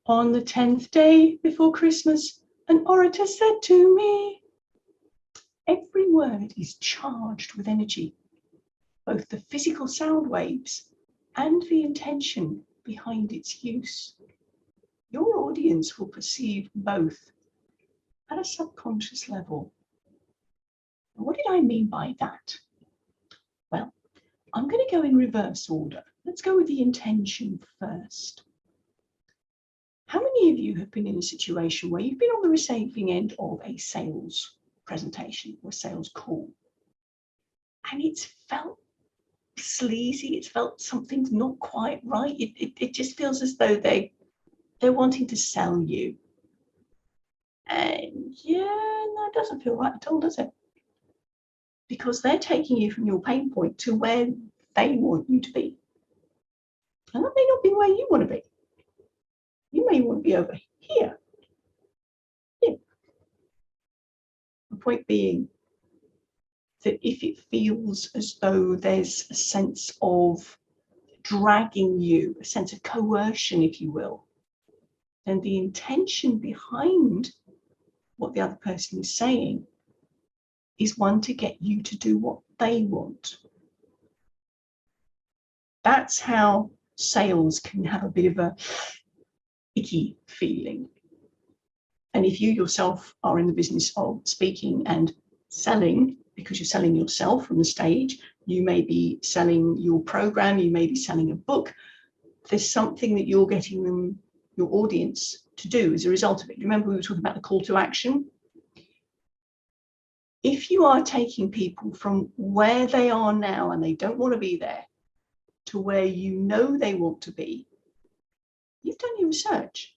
On the 10th day before Christmas, an orator said to me, every word is charged with energy, both the physical sound waves and the intention behind its use. Your audience will perceive both at a subconscious level. What did I mean by that? Well, I'm going to go in reverse order. Let's go with the intention first. How many of you have been in a situation where you've been on the receiving end of a sales presentation or sales call, and it's felt sleazy, it's felt something's not quite right, it just feels as though they're wanting to sell you, and that doesn't feel right at all, does it? Because they're taking you from your pain point to where they want you to be, and that may not be where you want to be. You may want to be over here. The point being that if it feels as though there's a sense of dragging you, a sense of coercion, if you will, then the intention behind what the other person is saying is one to get you to do what they want. That's how sales can have a bit of a icky feeling. And if you yourself are in the business of speaking and selling, because you're selling yourself from the stage, you may be selling your program, you may be selling a book, there's something that you're getting them, your audience, to do as a result of it. Remember we were talking about the call to action? If you are taking people from where they are now and they don't want to be there to where you know they want to be, you've done your research.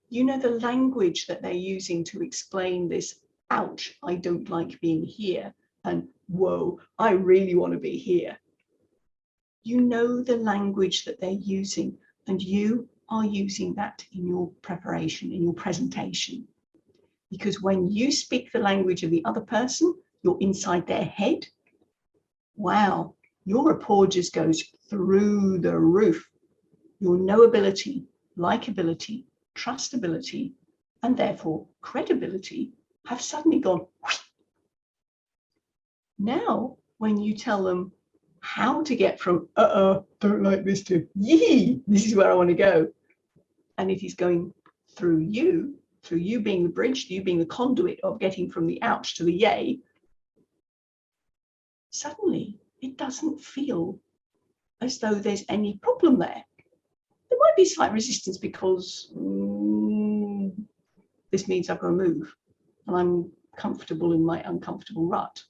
You know the language that they're using to explain this, ouch, I don't like being here, and whoa, I really want to be here. You know the language that they're using, and you are using that in your preparation, in your presentation. Because when you speak the language of the other person, you're inside their head, wow, your rapport just goes through the roof. Your knowability, likability, trustability, and therefore credibility have suddenly gone. Now, when you tell them how to get from don't like this to yee, this is where I want to go, and it is going through you being the bridge, you being the conduit of getting from the ouch to the yay, suddenly it doesn't feel as though there's any problem there. There might be slight resistance because this means I've got to move and I'm comfortable in my uncomfortable rut.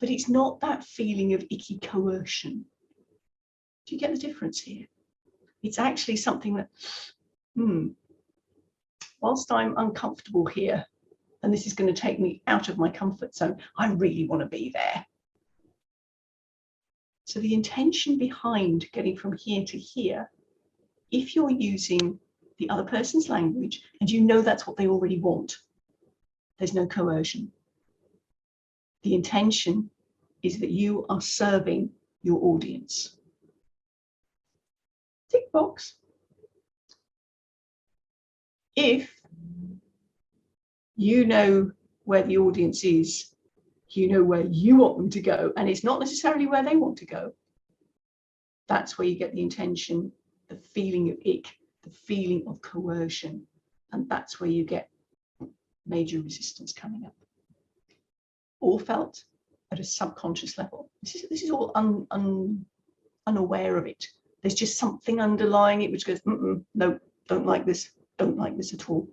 But it's not that feeling of icky coercion. Do you get the difference here? It's actually something that, whilst I'm uncomfortable here, and this is going to take me out of my comfort zone, I really want to be there. So the intention behind getting from here to here, if you're using the other person's language and you know that's what they already want, there's no coercion. The intention is that you are serving your audience. Tick box. If you know where the audience is, you know where you want them to go, and it's not necessarily where they want to go, that's where you get the intention, the feeling of ick, the feeling of coercion, and that's where you get major resistance coming up. All felt at a subconscious level. This is all unaware of it. There's just something underlying it which goes, no, don't like this at all.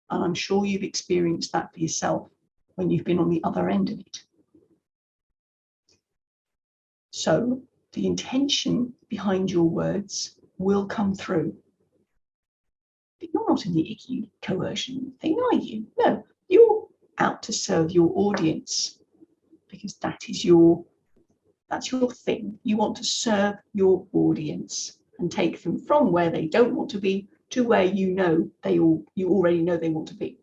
And I'm sure you've experienced that for yourself when you've been on the other end of it. So the intention behind your words will come through. But you're not in the icky coercion thing, are you? No, you're out to serve your audience because that's your thing. You want to serve your audience and take them from where they don't want to be to where you already know they want to be.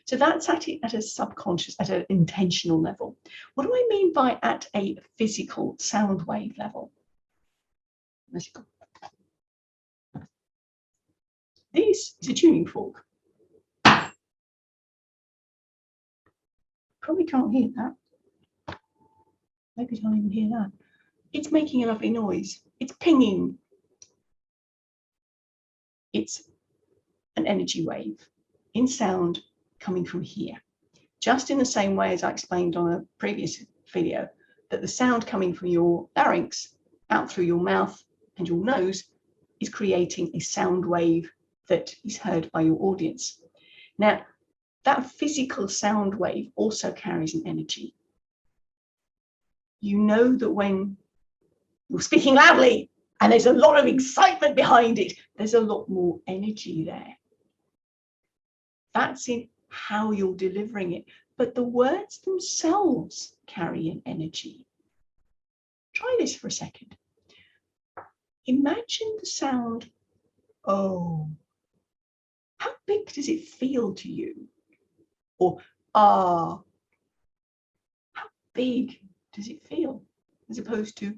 So that's at a subconscious, at an intentional level. What do I mean by at a physical sound wave level? This is a tuning fork. Probably can't hear that. Maybe you can't even hear that. It's making a lovely noise. It's pinging. It's an energy wave in sound coming from here. Just in the same way as I explained on a previous video, that the sound coming from your larynx out through your mouth and your nose is creating a sound wave that is heard by your audience. Now, that physical sound wave also carries an energy. You know that when you're speaking loudly and there's a lot of excitement behind it, there's a lot more energy there. That's in how you're delivering it. But the words themselves carry an energy. Try this for a second. Imagine the sound, oh. How big does it feel to you? Or, ah. How big does it feel? As opposed to,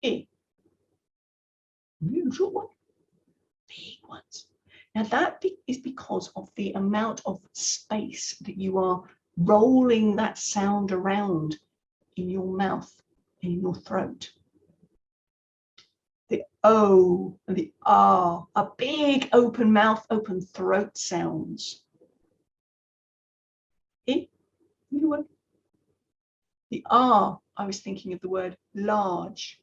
eh. Really short one. Big ones. Now that is because of the amount of space that you are rolling that sound around in your mouth and in your throat. The O and the R are big open mouth, open throat sounds. The R, I was thinking of the word large.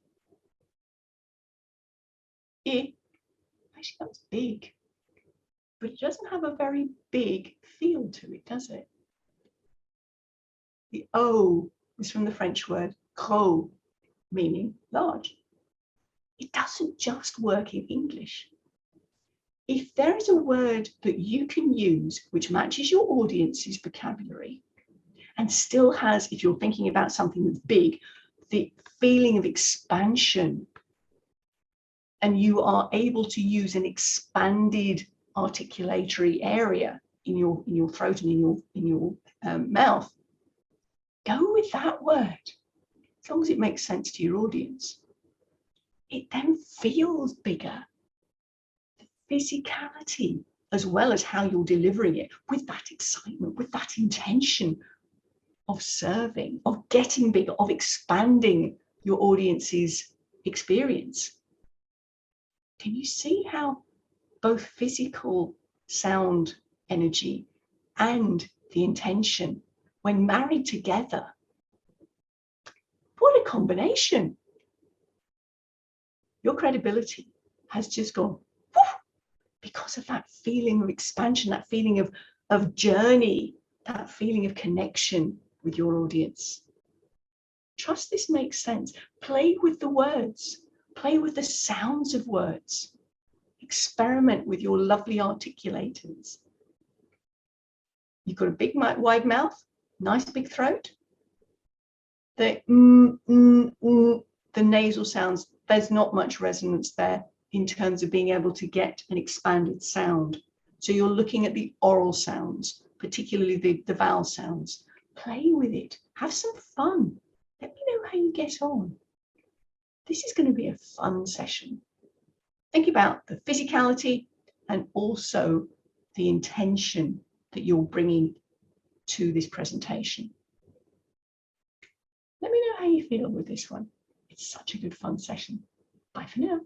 Actually that's big, but it doesn't have a very big feel to it, does it? The O is from the French word gros, meaning large. It doesn't just work in English. If there is a word that you can use which matches your audience's vocabulary and still has, if you're thinking about something that's big, the feeling of expansion, and you are able to use an expanded articulatory area in your throat and in your mouth, go with that word, as long as it makes sense to your audience. It then feels bigger. The physicality, as well as how you're delivering it, with that excitement, with that intention of serving, of getting bigger, of expanding your audience's experience. Can you see how both physical sound energy and the intention, when married together, what a combination? Your credibility has just gone whoosh, because of that feeling of expansion, that feeling of journey, that feeling of connection with your audience. Trust this makes sense. Play with the words. Play with the sounds of words. Experiment with your lovely articulators. You've got a big, wide mouth, nice big throat. The nasal sounds, there's not much resonance there in terms of being able to get an expanded sound. So you're looking at the oral sounds, particularly the vowel sounds. Play with it. Have some fun. Let me know how you get on. This is going to be a fun session. Think about the physicality and also the intention that you're bringing to this presentation. Let me know how you feel with this one. It's such a good fun session. Bye for now.